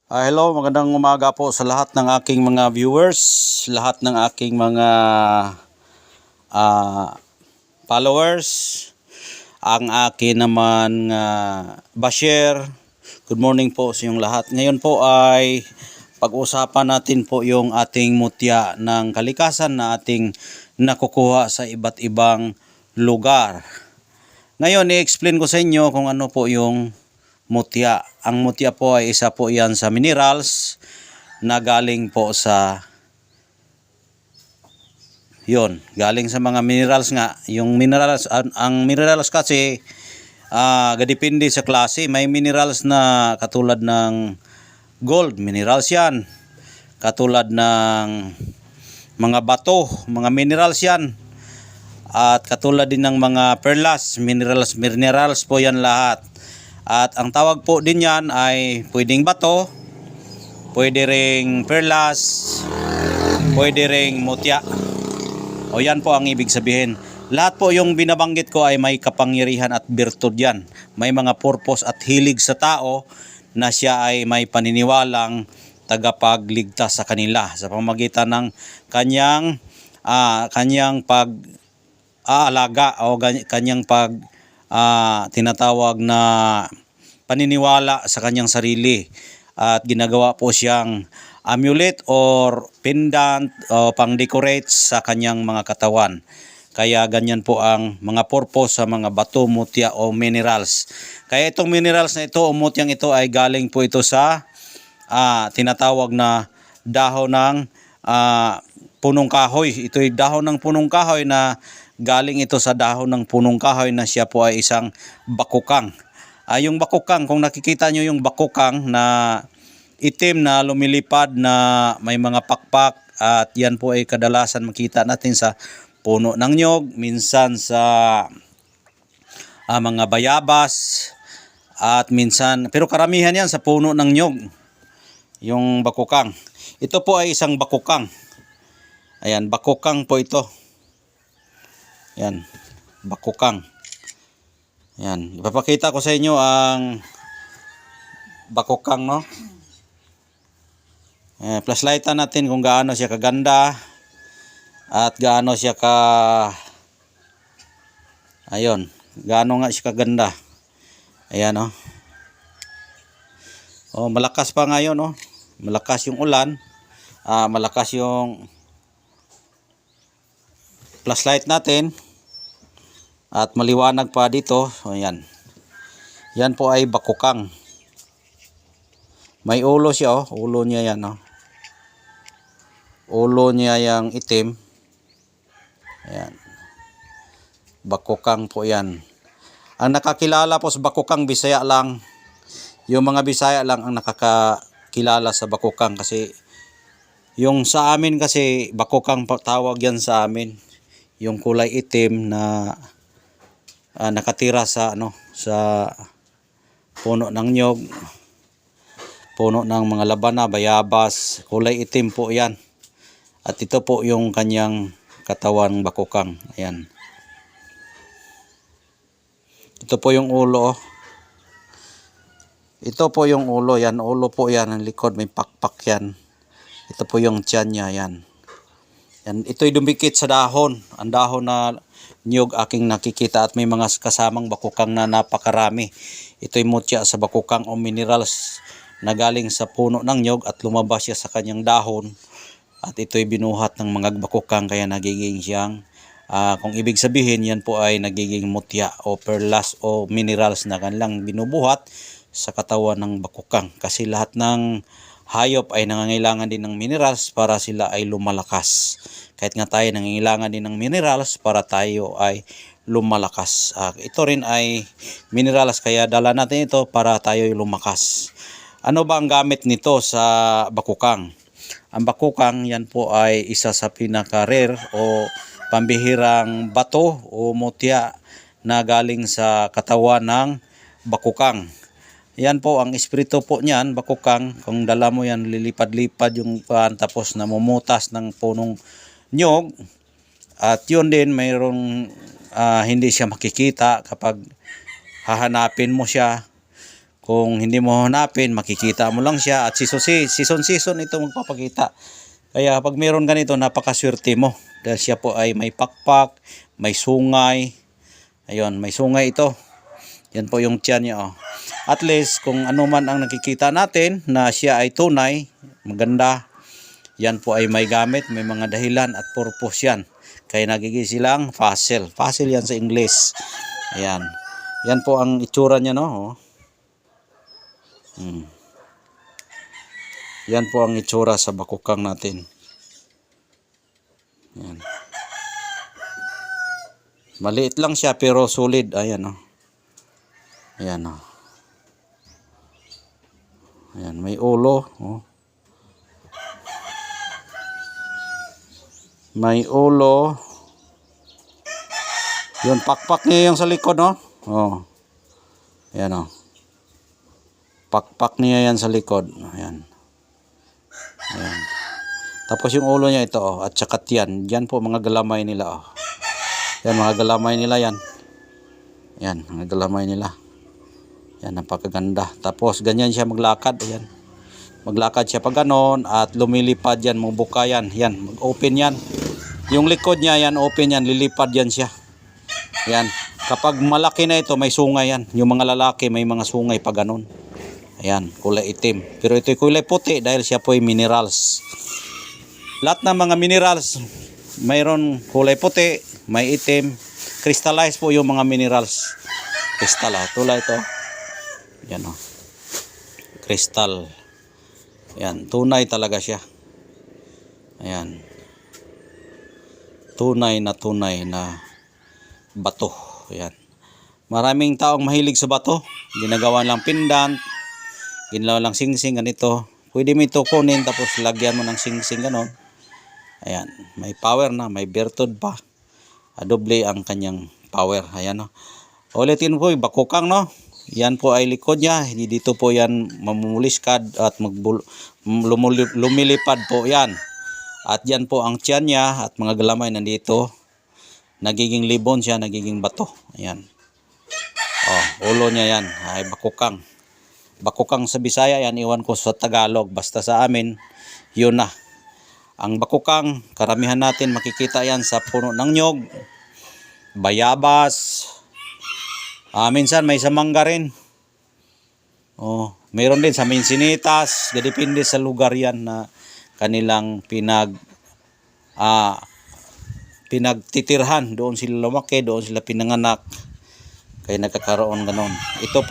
Hello, magandang umaga po sa lahat ng aking mga viewers, lahat ng aking mga followers, ang akin naman basher. Good morning po sa inyong lahat. Ngayon po ay pag-usapan natin po yung ating mutya ng kalikasan na ating nakukuha sa iba't ibang lugar. Ngayon, i-explain ko sa inyo kung ano po yung mutya. Ang mutya po ay isa po yan sa minerals na galing po sa galing sa mga minerals nga. Yung minerals, ang minerals kasi depende sa klase. May minerals na katulad ng gold, minerals yan. Katulad ng mga bato, mga minerals yan. At katulad din ng mga perlas, minerals po yan lahat. At ang tawag po din yan ay pwedeng bato, pwede ring perlas, pwede ring mutya. O yan po ang ibig sabihin. Lahat po yung binabanggit ko ay may kapangyarihan at birtud yan. May mga purpose at hilig sa tao na siya ay may paniniwalang tagapagligtas sa kanila sa pamamagitan ng kanyang pag-aalaga o kanyang tinatawag na paniniwala sa kanyang sarili, at ginagawa po siyang amulet or pendant o pang-decorate sa kanyang mga katawan. Kaya ganyan po ang mga purpose sa mga bato, mutya o minerals. Kaya itong minerals na ito o mutyang ito ay galing po ito sa tinatawag na dahon ng punong kahoy. Ito ay dahon ng punong kahoy na galing ito sa dahon ng punong kahoy na siya po ay isang bakukang. Yung bakukang, kung nakikita nyo yung bakukang na itim na lumilipad na may mga pakpak, at yan po ay kadalasan makita natin sa puno ng nyog, minsan sa mga bayabas, at minsan, pero karamihan yan sa puno ng nyog, yung bakukang. Ito po ay isang bakukang. Ayan, bakukang po ito. Yan, bakukang. Yan, ipapakita ko sa inyo ang bakukang, no? Flashlightan natin kung gaano siya kaganda at gaano siya gaano nga siya kaganda. Ayan, oh. Oh, malakas pa ngayon, oh. Malakas yung ulan. Malakas yung flashlight natin. At maliwanag pa dito. So, yan. Yan po ay bakukang. May ulo siya, oh. Ulo niya yan, oh. Ulo niya yung itim. Ayan. Bakukang po yan. Ang nakakilala po sa bakukang, Bisaya lang. Yung mga Bisaya lang ang nakakakilala sa bakukang. Kasi yung sa amin kasi, bakukang tawag yan sa amin. Yung kulay itim na nakatira sa sa puno ng nyog, puno ng mga labana, bayabas, kulay itim po yan. At ito po yung kanyang katawan, bakukang. Ayan. Ito po yung ulo, oh. Ito po yung ulo, yan, ulo po yan, ang likod may pakpak yan. Ito po yung tiyan niya, yan. Yan, ito'y dumikit sa dahon, ang dahon na nyog aking nakikita, at may mga kasamang bakukang na napakarami. Ito'y mutya sa bakukang o minerals na galing sa puno ng nyog at lumabas siya sa kanyang dahon, at ito'y binuhat ng mga bakukang, kaya nagiging siyang kung ibig sabihin, yan po ay nagiging mutya o perlas o minerals na kanilang binubuhat sa katawan ng bakukang. Kasi lahat ng hayop ay nangangailangan din ng minerals para sila ay lumalakas. Kahit nga tayo nangangailangan din ng minerals para tayo ay lumalakas. Ito rin ay minerals, kaya dala natin ito para tayo ay lumakas. Ano ba ang gamit nito sa bakukang? Ang bakukang, yan po ay isa sa pinaka-rare o pambihirang bato o mutya na galing sa katawan ng bakukang. Yan po ang espiritu po niyan, bakukang. Kung dala mo yan, lilipad-lipad yung tapos namumutas ng punong nyog. At yun din, mayroong hindi siya makikita kapag hahanapin mo siya. Kung hindi mo hanapin, makikita mo lang siya at season ito magpapakita. Kaya pag meron ganito, napakaswerte mo. Dahil siya po ay may pakpak, may sungay. Ayun, may sungay ito. Yan po yung tiyan niya. Oh. At least, kung ano man ang nakikita natin na siya ay tunay, maganda, yan po ay may gamit, may mga dahilan at purpose yan. Kaya nagiging silang fossil. Fossil yan sa English. Ayan. Yan po ang itsura niya, no? Oh. Yan po ang itsura sa bakukang natin. Yan. Maliit lang siya pero solid. Ayan, oh. Ayan, oh. Ayan, may ulo, oh. May ulo. Yun, pakpak niya yung sa likod, no? Oh. Ayan, oh. Pakpak niya yan sa likod. Ayan. Ayan. Tapos yung ulo niya ito, oh. At saka tiyan. Yan po mga galamay nila, oh. Yan, mga galamay nila yan. Yan, mga galamay nila. Yan, napakaganda. Tapos ganyan siya maglakad. Ayan. Maglakad siya pag ganon at lumilipad yan, mabuka yan. Yan, mag-open yan. Yung likod niya yan, open yan, lilipad yan siya. Yan. Kapag malaki na ito, may sungay yan. Yung mga lalaki, may mga sungay pag ganon. Ayan, kulay itim. Pero ito kulay puti dahil siya po ay minerals. Lahat ng mga minerals, mayroon kulay puti, may itim. Crystallized po yung mga minerals. Crystal, tulad ito. Yan, oh. Crystal. Ayan, tunay talaga siya. Ayan. Tunay na bato. Ayan. Maraming taong mahilig sa bato. Ginagawa lang pendant. Ginagawa lang singsing ganito. Pwede mo ito kunin tapos lagyan mo ng singsing ganon. Ayan. May power na. May bertud pa. Doble ang kanyang power. Ayan, no. Ulitin po, bakukang, no. Yan po ay likod niya. Dito po yan mamumuliskad at lumilipad po yan. At yan po ang tiyan niya at mga galamay nandito. Nagiging libon siya, nagiging bato. Ayan. Oh, ulo niya yan ay bakukang. Bakukang sa Bisaya yan, iwan ko sa Tagalog. Basta sa amin, yun na. Ang bakukang, karamihan natin makikita yan sa puno ng nyog, bayabas. Minsan may sa mangga rin. Oh, meron din sa Minsinitas. Depende sa lugar yan na kanilang pinagtitirhan. Doon sila lumaki, doon sila pinanganak. Kaya nagkakaroon ganon. Ito